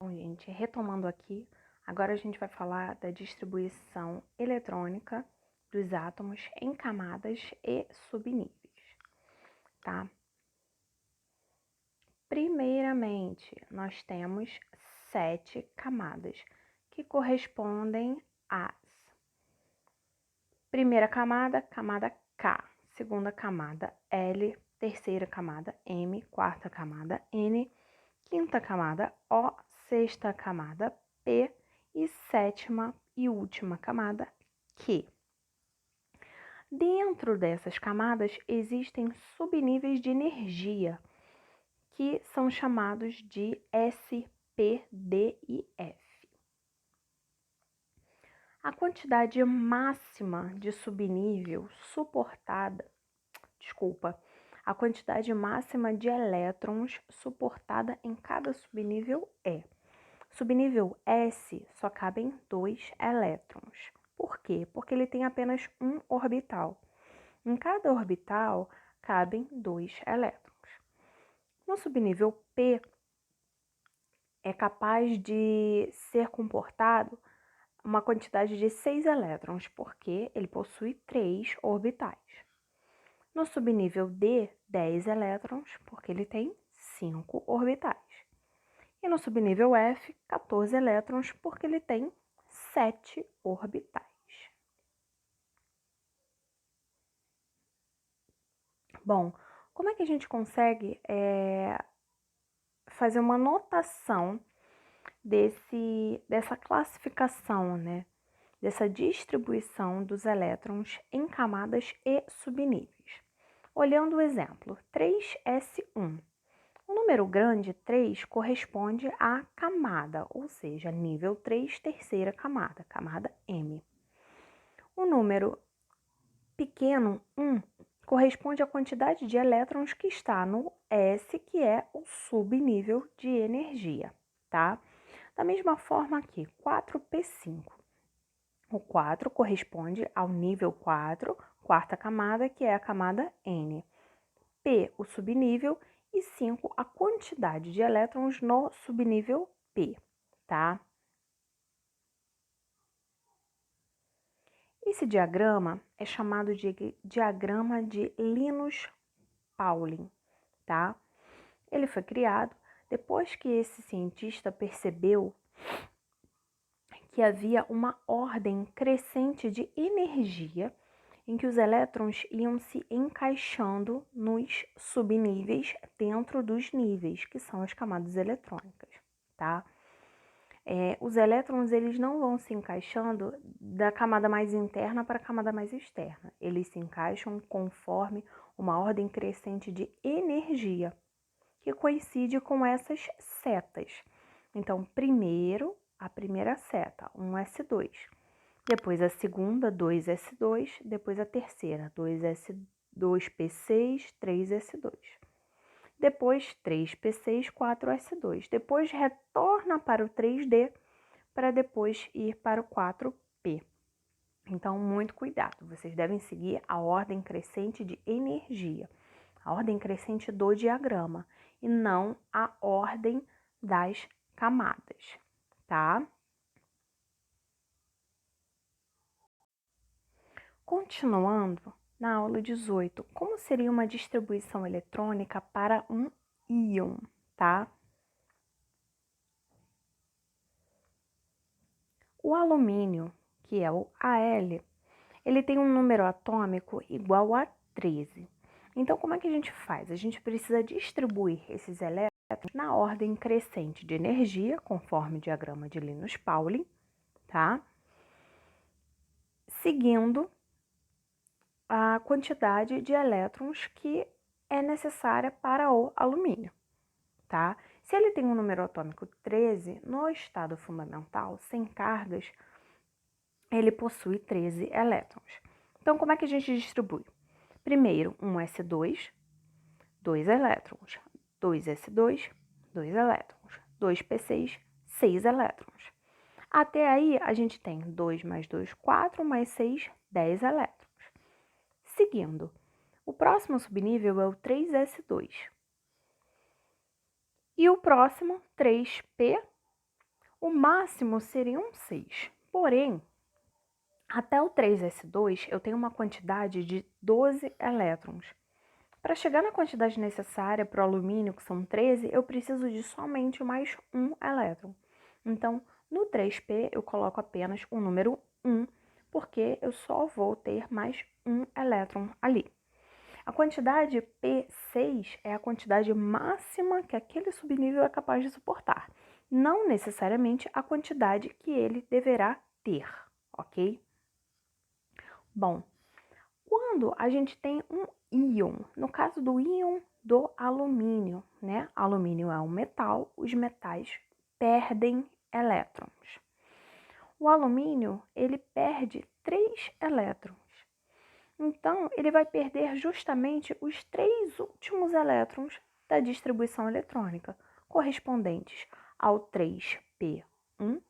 Bom, gente, retomando aqui, agora a gente vai falar da distribuição eletrônica dos átomos em camadas e subníveis, tá? Primeiramente, nós temos 7 camadas, que correspondem às primeira camada, camada K, segunda camada L, terceira camada M, quarta camada N, quinta camada O, sexta camada P e sétima e última camada Q. Dentro dessas camadas existem subníveis de energia, que são chamados de S, P, D e F. A quantidade máxima de subnível suportada, a quantidade máxima de elétrons suportada em cada subnível é: subnível S só cabem 2 elétrons. Por quê? Porque ele tem apenas um orbital. Em cada orbital cabem 2 elétrons. No subnível P, é capaz de ser comportado uma quantidade de 6 elétrons, porque ele possui 3 orbitais. No subnível D, 10 elétrons, porque ele tem 5 orbitais. E no subnível F, 14 elétrons, porque ele tem 7 orbitais. Bom, como é que a gente consegue fazer uma notação dessa classificação, né? Dessa distribuição dos elétrons em camadas e subníveis? Olhando o exemplo 3s1. O número grande 3 corresponde à camada, ou seja, nível 3, terceira camada, camada M. O número pequeno 1 corresponde à quantidade de elétrons que está no S, que é o subnível de energia, tá? Da mesma forma aqui, 4p5. O 4 corresponde ao nível 4, quarta camada, que é a camada N. P, o subnível, e 5, a quantidade de elétrons no subnível P, tá? Esse diagrama é chamado de diagrama de Linus-Pauling, tá? Ele foi criado depois que esse cientista percebeu que havia uma ordem crescente de energia em que os elétrons iam se encaixando nos subníveis dentro dos níveis, que são as camadas eletrônicas, tá? Os elétrons, eles não vão se encaixando da camada mais interna para a camada mais externa. Eles se encaixam conforme uma ordem crescente de energia, que coincide com essas setas. Então, primeiro, a primeira seta, 1s2. Depois a segunda, 2s2. Depois a terceira, 2s2p6, 3s2. Depois 3p6, 4s2. Depois retorna para o 3D para depois ir para o 4p. Então, muito cuidado. Vocês devem seguir a ordem crescente de energia, a ordem crescente do diagrama e não a ordem das camadas, tá? Continuando, na aula 18, como seria uma distribuição eletrônica para um íon, tá? O alumínio, que é o Al, ele tem um número atômico igual a 13. Então, como é que a gente faz? A gente precisa distribuir esses elétrons na ordem crescente de energia, conforme o diagrama de Linus-Pauling, tá? Seguindo a quantidade de elétrons que é necessária para o alumínio, tá? Se ele tem um número atômico 13, no estado fundamental, sem cargas, ele possui 13 elétrons. Então, como é que a gente distribui? Primeiro, 1s2, 2 elétrons, 2s2, 2 elétrons, 2p6, 6 elétrons. Até aí, a gente tem 2 mais 2, 4, mais 6, 10 elétrons. Seguindo, o próximo subnível é o 3s2. E o próximo, 3p, O máximo seriam 6. Porém, até o 3s2 eu tenho uma quantidade de 12 elétrons. Para chegar na quantidade necessária para o alumínio, que são 13, eu preciso de somente mais um elétron. Então, no 3p eu coloco apenas o número 1, porque eu só vou ter mais um elétron ali. A quantidade P6 é a quantidade máxima que aquele subnível é capaz de suportar, não necessariamente a quantidade que ele deverá ter, ok? Bom, quando a gente tem um íon, no caso do íon do alumínio, né? Alumínio é um metal, os metais perdem elétrons. O alumínio, ele perde 3 elétrons. Então, ele vai perder justamente os 3 últimos elétrons da distribuição eletrônica, correspondentes ao 3p1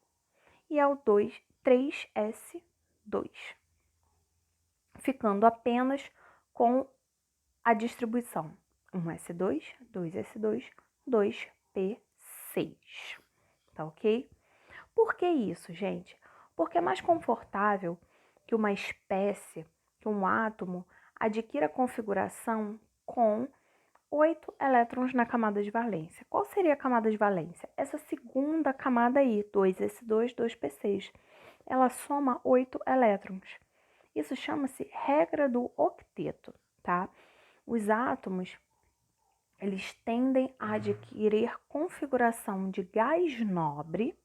e ao 3s2, ficando apenas com a distribuição 1s2, 2s2, 2p6, tá ok? Por que isso, gente? Porque é mais confortável que uma espécie, que um átomo, adquira configuração com 8 elétrons na camada de valência. Qual seria a camada de valência? Essa segunda camada aí, 2s2, 2p6. Ela soma 8 elétrons. Isso chama-se regra do octeto, tá? Os átomos, eles tendem a adquirir configuração de gás nobre,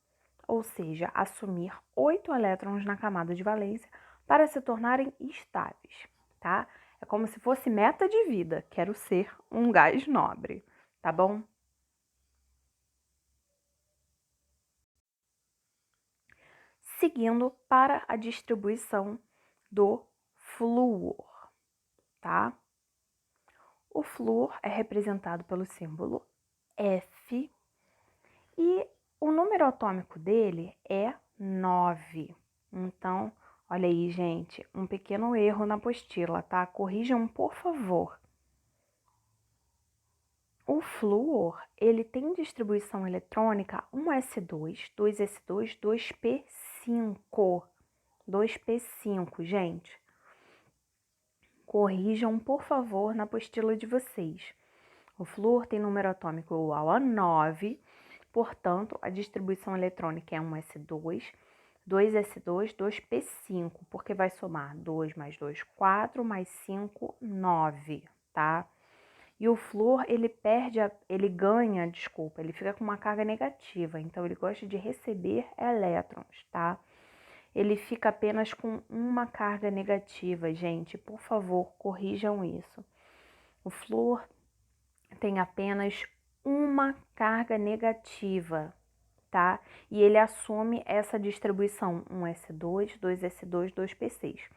ou seja, assumir 8 elétrons na camada de valência para se tornarem estáveis, tá? É como se fosse meta de vida, quero ser um gás nobre, tá bom? Seguindo para a distribuição do flúor, tá? O flúor é representado pelo símbolo F e o número atômico dele é 9. Então, olha aí, gente, um pequeno erro na apostila, tá? Corrijam, por favor. O flúor, ele tem distribuição eletrônica 1s2, 2s2, 2p5. 2p5, gente. Corrijam, por favor, na apostila de vocês. O flúor tem número atômico igual a 9, portanto, a distribuição eletrônica é 1s2, 2s2, 2p5, porque vai somar 2 mais 2, 4, mais 5, 9, tá? E o flúor, ele ele fica com uma carga negativa, então ele gosta de receber elétrons, tá? Ele fica apenas com uma carga negativa, gente, por favor, corrijam isso. O flúor tem apenas uma carga negativa, tá? E ele assume essa distribuição 1s2, 2s2, 2p6.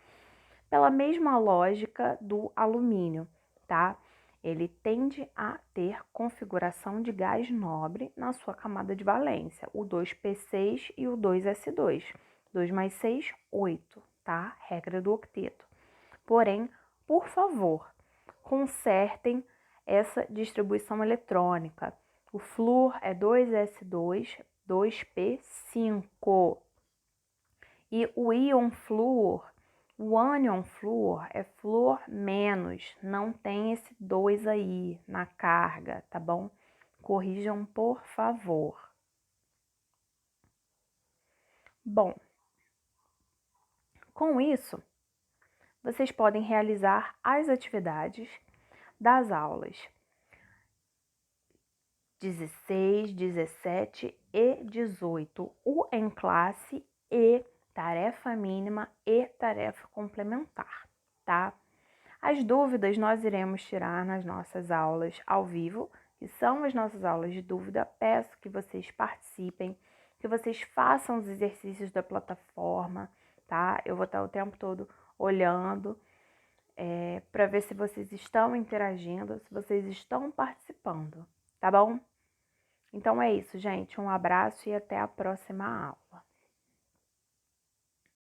Pela mesma lógica do alumínio, tá? Ele tende a ter configuração de gás nobre na sua camada de valência, o 2p6 e o 2s2. 2 mais 6, 8, tá? Regra do octeto. Porém, por favor, consertem essa distribuição eletrônica. O flúor é 2s2, 2p5. E o íon flúor, o ânion flúor é flúor menos, não tem esse 2 aí na carga, tá bom? Corrijam, por favor. Bom, com isso, vocês podem realizar as atividades das aulas 16, 17 e 18, o em classe e tarefa mínima e tarefa complementar, tá? As dúvidas nós iremos tirar nas nossas aulas ao vivo, que são as nossas aulas de dúvida. Peço que vocês participem, que vocês façam os exercícios da plataforma, tá? Eu vou estar o tempo todo olhando para ver se vocês estão interagindo, se vocês estão participando, tá bom? Então é isso, gente. Um abraço e até a próxima aula.